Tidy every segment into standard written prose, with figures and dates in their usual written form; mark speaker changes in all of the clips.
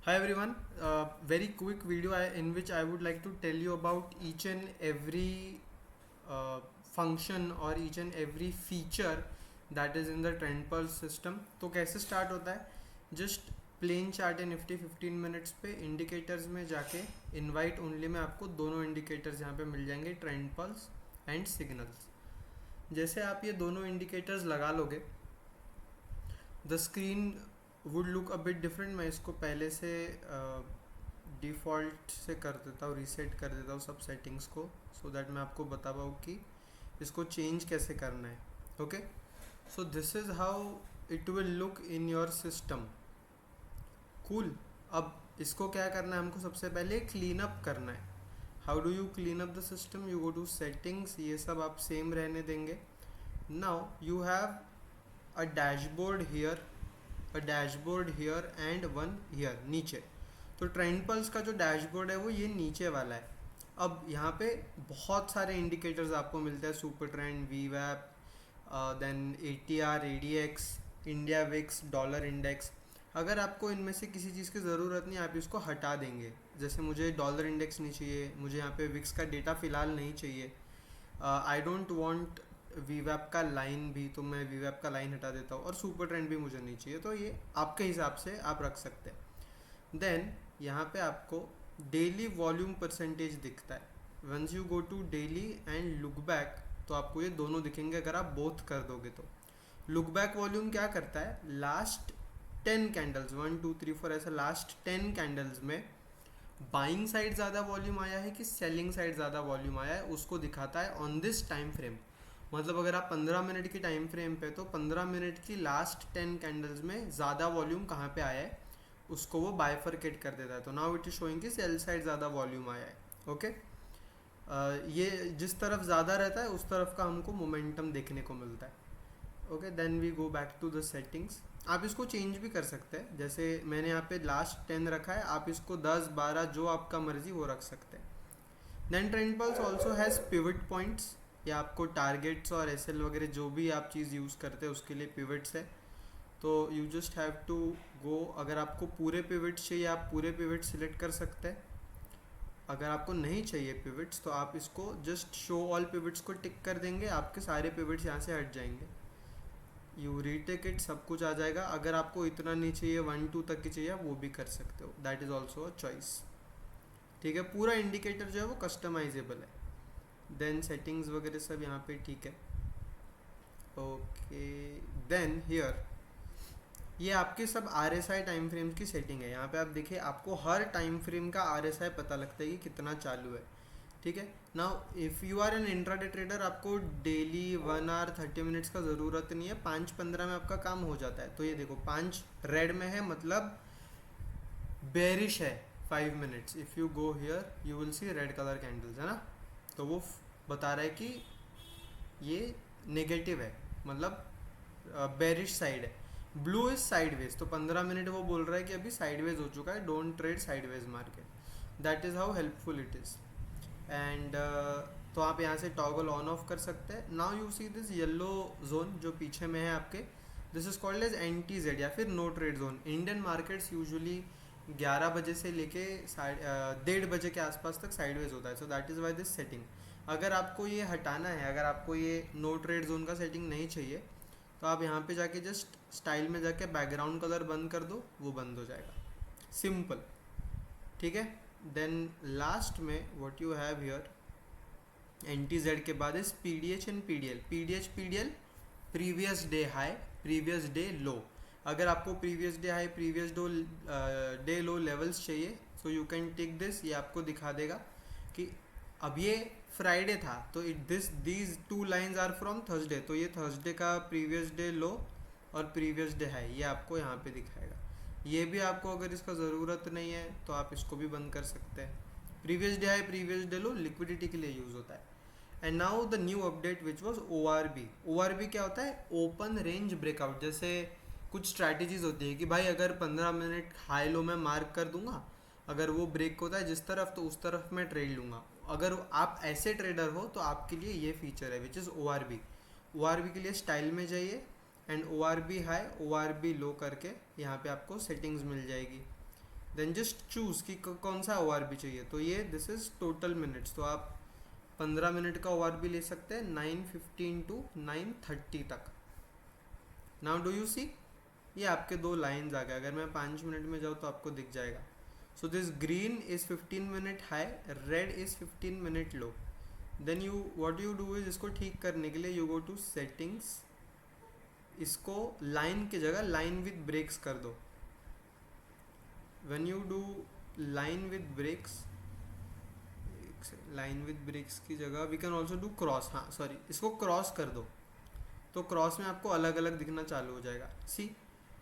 Speaker 1: Hi everyone, very quick video in which I would like to tell you about each and every function or each and every feature that is in the Trend Pulse system. तो कैसे start होता है just plain chart and Nifty 15 minutes पे indicators में जाके invite only में आपको दोनों इंडिकेटर्स यहाँ पे मिल जाएंगे, ट्रेंड पल्स एंड सिग्नल्स। जैसे आप ये दोनों इंडिकेटर्स लगा लोगे the screen would look a bit different. मैं इसको पहले से डिफ़ॉल्ट से कर देता हूँ, रीसेट कर देता हूँ सब सेटिंग्स को, सो दैट मैं आपको बता पाऊँ कि इसको चेंज कैसे करना है। Okay, so this is how it will look in your system. Cool. अब इसको क्या करना है, हमको सबसे पहले क्लीन अप करना है। How do you clean up the system? You go to settings, ये सब आप सेम रहने देंगे। Now you have a dashboard here, a dashboard here and one here नीचे। तो ट्रेंड पल्स का जो डैशबोर्ड है वो ये नीचे वाला है। अब यहाँ पे बहुत सारे इंडिकेटर्स आपको मिलते हैं, सुपर ट्रेंड, वी वैप, then ATR, ADX, India VIX, dollar index. अगर आपको इनमें से किसी चीज़ की ज़रूरत नहीं, आप इसको हटा देंगे। जैसे मुझे डॉलर इंडेक्स नहीं चाहिए, मुझे यहाँ पे विक्स का डेटा फ़िलहाल नहीं चाहिए, आई डोंट वांट वीवैप का लाइन भी, तो मैं वीवैप का लाइन हटा देता हूँ, और सुपर ट्रेंड भी मुझे नहीं चाहिए, तो ये आपके हिसाब से आप रख सकते हैं। देन यहाँ पे आपको डेली वॉल्यूम परसेंटेज दिखता है। Once you go to daily and look back, तो आपको ये दोनों दिखेंगे अगर आप बोथ कर दोगे तो। लुक बैक वॉल्यूम क्या करता है, लास्ट 10 कैंडल्स, 1 2 3 4 ऐसा लास्ट 10 कैंडल्स में बाइंग साइड ज़्यादा वॉल्यूम आया है कि सेलिंग साइड ज़्यादा वॉल्यूम आया है, उसको दिखाता है ऑन दिस टाइम फ्रेम। मतलब अगर आप 15 मिनट की टाइम फ्रेम पे, तो 15 मिनट की लास्ट 10 कैंडल्स में ज़्यादा वॉल्यूम कहाँ पे आया है, उसको वो बाइफरकेट कर देता है। तो नाउ इट इज शोइंग कि सेल साइड ज़्यादा वॉल्यूम आया है। ओके, ये जिस तरफ ज़्यादा रहता है उस तरफ का हमको मोमेंटम देखने को मिलता है। Okay, then we go back to the settings. आप इसको चेंज भी कर सकते हैं, जैसे मैंने यहाँ पे लास्ट 10 रखा है, आप इसको 10 12 जो आपका मर्जी वो रख सकते हैं। Then trend pulse also has pivot points, या आपको टारगेट्स और SL वगैरह जो भी आप चीज़ यूज़ करते हैं उसके लिए पिवट्स है। तो you just have to go, अगर आपको पूरे पिवट्स चाहिए आप पूरे पिवट सिलेक्ट कर सकते हैं। अगर आपको नहीं चाहिए पिवट्स तो आप इसको जस्ट शो ऑल पिवट्स को टिक कर देंगे, आपके सारे पिवट्स यहाँ से हट जाएंगे। यू रीटेक इट, सब कुछ आ जाएगा। अगर आपको इतना नहीं चाहिए, 1 2 तक की चाहिए, आप वो भी कर सकते हो, that is also a choice. ठीक है, पूरा इंडिकेटर जो है वो कस्टमाइजेबल है। देन सेटिंग्स वगैरह सब यहाँ पे ठीक है। ओके, देन हियर ये आपके सब RSI टाइम फ्रेम्स की सेटिंग है। यहाँ पे आप देखिए, आपको हर टाइम फ्रेम का RSI पता लगता है कि कितना चालू है। ठीक है, now if you are an intraday trader, आपको डेली 1 आवर 30 मिनट्स का ज़रूरत नहीं है, 5 15 में आपका काम हो जाता है। तो ये देखो 5 रेड में है, मतलब बेरिश है 5 minutes. If you go here you will see red colour candles, है ना। तो वो बता रहा है कि ये नेगेटिव है, मतलब बेरिश साइड है। ब्लू इज साइडवेज, तो 15 मिनट वो बोल रहा है कि अभी साइडवेज हो चुका है, don't trade sideways market. That is how helpful it is. And तो आप यहाँ से टॉगल ऑन ऑफ कर सकते हैं। Now you see this yellow zone जो पीछे में है आपके, this is called as NTZ या फिर no trade zone. Indian markets usually 11 बजे से लेके 1:30 बजे के आसपास तक साइडवेज होता है, so that is why this setting. अगर आपको ये हटाना है, अगर आपको ये नो ट्रेड जोन का सेटिंग नहीं चाहिए, तो आप यहाँ पे जाके जस्ट स्टाइल में जाके बैकग्राउंड कलर बंद कर दो, वो बंद हो जाएगा, सिंपल। ठीक है, देन लास्ट में what you have here, NTZ के बाद इस PDH and PDL। PDL previous day high, previous day low. अगर आपको previous day high, previous day low levels चाहिए, so you can tick this. ये आपको दिखा देगा कि अब ये फ्राइडे था, तो these 2 lines are from Thursday, तो ये थर्सडे का प्रीवियस डे लो और प्रीवियस डे हाई ये आपको यहाँ पे दिखाएगा। ये भी आपको अगर इसका ज़रूरत नहीं है तो आप इसको भी बंद कर सकते हैं। Previous day high, previous day लो लिक्विडिटी के लिए यूज़ होता है। And now the new update which was ORB क्या होता है, ओपन रेंज ब्रेकआउट। जैसे कुछ स्ट्रैटेजीज होती है कि भाई अगर 15 मिनट हाई लो में मार्क कर दूंगा, अगर वो ब्रेक होता है जिस तरफ, तो उस तरफ मैं ट्रेड लूँगा। अगर आप ऐसे ट्रेडर हो तो आपके लिए ये फीचर है विच इज़ ORB के लिए स्टाइल में जाइए एंड ORB हाई ORB लो करके यहाँ पे आपको सेटिंग्स मिल जाएगी। देन जस्ट चूज़ कि कौन सा ORB चाहिए। तो ये दिस इज़ टोटल मिनट्स, तो आप 15 मिनट का ORB ले सकते हैं 9:15 to 9:30 तक। नाउ डू यू सी, ये आपके दो लाइंस आ गए। अगर मैं 5 मिनट में जाऊँ तो आपको दिख जाएगा। So this green is 15 minute high, red is 15 minute low. Then you what you do is, इसको ठीक करने के लिए यू गो टू सेटिंग्स, इसको लाइन की जगह लाइन विद ब्रेक्स कर दो। When you do line with breaks, line with breaks की जगह we can also do cross, हाँ सॉरी, इसको क्रॉस कर दो। तो क्रॉस में आपको अलग अलग दिखना चालू हो जाएगा। See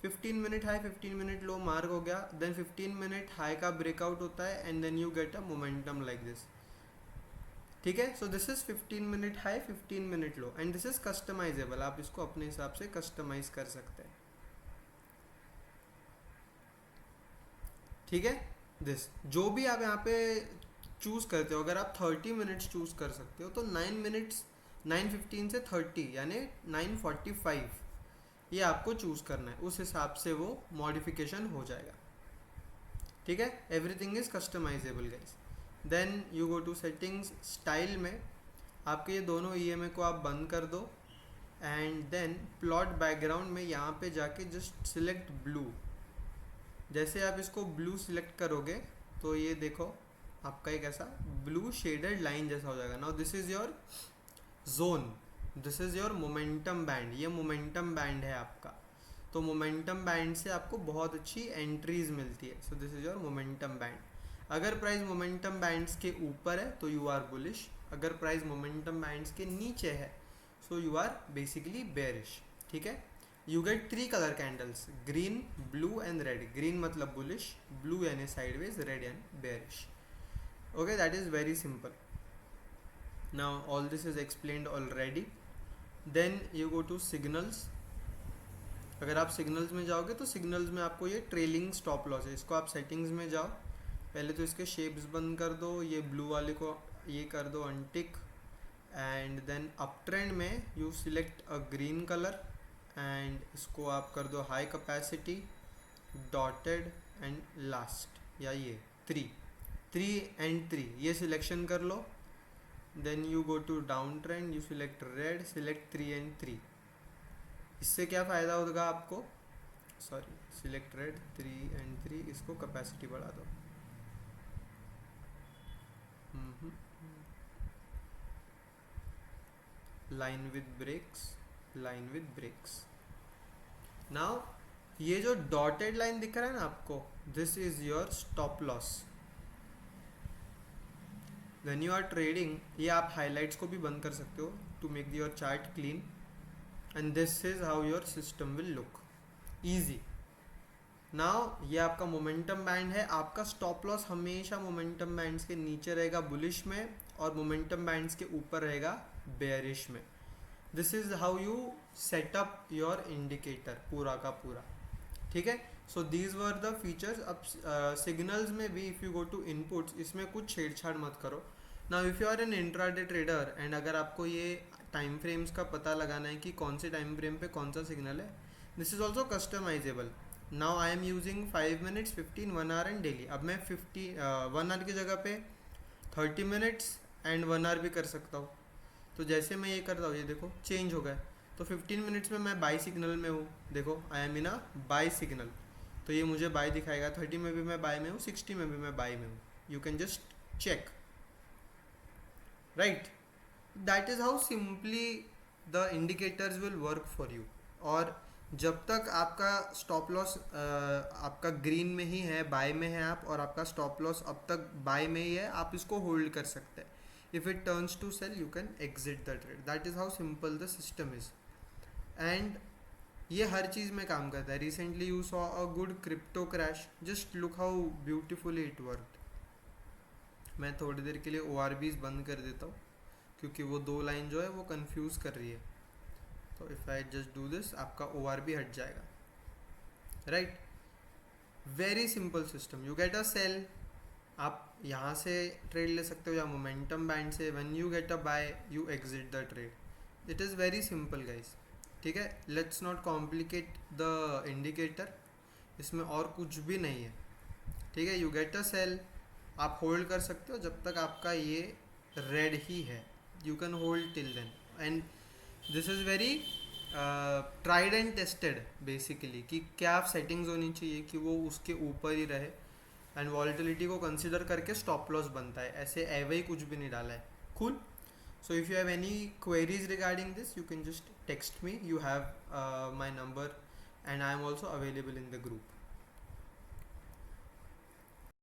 Speaker 1: 15 minute high 15 minute low mark हो गया। देन 15 मिनट हाई का ब्रेकआउट होता है and then you get a momentum like this. ठीक है, so this is 15 minute high 15 minute low and this is customisable, आप इसको अपने हिसाब से कस्टमाइज कर सकते हैं। ठीक है, दिस जो भी आप यहाँ पे चूज़ करते हो, अगर आप 30 मिनट्स चूज़ कर सकते हो तो 9 मिनट्स 9:15 से 30 यानी 9:45 ये आपको चूज़ करना है, उस हिसाब से वो मॉडिफिकेशन हो जाएगा। ठीक है, everything is customisable guys. Then you go to settings, style में आपके ये दोनों EMA को आप बंद कर दो एंड देन प्लॉट बैकग्राउंड में यहाँ पे जाके जस्ट सिलेक्ट ब्लू। जैसे आप इसको ब्लू सिलेक्ट करोगे तो ये देखो आपका एक ऐसा ब्लू शेडेड लाइन जैसा हो जाएगा। Now this is your zone, this is your momentum band, ये मोमेंटम बैंड है आपका। तो मोमेंटम बैंड से आपको बहुत अच्छी एंट्रीज मिलती है। So this is your momentum band. अगर प्राइस मोमेंटम बैंड्स के ऊपर है तो यू आर बुलिश, अगर प्राइस मोमेंटम बैंड्स के नीचे है so you are basically bearish. ठीक है, you get 3 colour candles, green blue and red. Green मतलब बुलिश, ब्लू यानी साइडवेज, रेड यानी bearish. Okay, that is very simple. now all this is explained already. then you go to signals। अगर आप signals में जाओगे तो signals में आपको ये ट्रेलिंग स्टॉप लॉस है, इसको आप सेटिंग्स में जाओ, पहले तो इसके शेप्स बंद कर दो, ये ब्लू वाले को ये कर दो untick and then up trend में you select a green colour and इसको आप कर दो high capacity, dotted and last, या ये 3 एंड 3 ये सिलेक्शन कर लो। Then you go to down trend, you select red, select 3 and 3। इससे क्या फ़ायदा होगा आपको, सॉरी सिलेक्ट रेड 3 एंड 3, इसको कैपेसिटी बढ़ा दो। Line with breaks, line with breaks. Now ये जो डॉटेड लाइन दिख रहा है ना आपको, this is your stop loss. When you are trading, ये आप हाइलाइट्स को भी बंद कर सकते हो to make your chart clean and this is how your system will look easy. Now ये आपका मोमेंटम बैंड है, आपका स्टॉप लॉस हमेशा मोमेंटम बैंड्स के नीचे रहेगा बुलिश में और मोमेंटम बैंड्स के ऊपर रहेगा बेयरिश में। This is how you setup your indicator पूरा का पूरा। ठीक है, so these were the features. अब सिग्नल्स में भी if you go to inputs, इसमें कुछ छेड़छाड़ मत करो। Now if you are an intraday trader and अगर आपको ये टाइम फ्रेम्स का पता लगाना है कि कौन से टाइम फ्रेम पे कौन सा सिग्नल है, this is also customizable. Now I am using 5 minutes 15 1 hour and daily. अब मैं 1 आवर की जगह पे 30 मिनट्स एंड 1 आवर भी कर सकता हूँ। तो जैसे मैं ये करता हूँ, ये देखो चेंज हो गया। तो 15 मिनट्स में मैं बाई सिग्नल में हूँ, देखो I am in a by signal, तो ये मुझे बाई दिखाएगा। 30 में भी मैं बाई में हूँ, 60 में भी मैं बाई में हूँ। You can just check, right. That is how simply the indicators will work for you. और जब तक आपका स्टॉप लॉस आपका ग्रीन में ही है, बाय में है आप, और आपका स्टॉप लॉस अब तक बाय में ही है, आप इसको होल्ड कर सकते हैं। If it turns to sell you can exit the trade. That is how simple the system is and ये हर चीज़ में काम करता है। Recently you saw a good crypto crash, just look how beautifully it worked. मैं थोड़ी देर के लिए ORBs बंद कर देता हूँ क्योंकि वो दो लाइन जो है वो कंफ्यूज कर रही है। तो if I just do this, आपका ORB हट जाएगा, right. Very simple system. You get a sell, आप यहाँ से ट्रेड ले सकते हो या मोमेंटम बैंड से। When you get a buy you exit the trade. It is very simple guys. ठीक है, let's not complicate the indicator, इसमें और कुछ भी नहीं है। ठीक है, यू गेट अ सेल, आप होल्ड कर सकते हो जब तक आपका ये रेड ही है, you can hold till then, and this is very tried and tested basically कि क्या सेटिंग्स होनी चाहिए कि वो उसके ऊपर ही रहे, एंड वॉलेटिलिटी को कंसिडर करके स्टॉप लॉस बनता है, ऐसे एवे ही कुछ भी नहीं डाला है। Cool. So if you have any queries regarding this, you can just text me. You have my number, and I am also available in the group.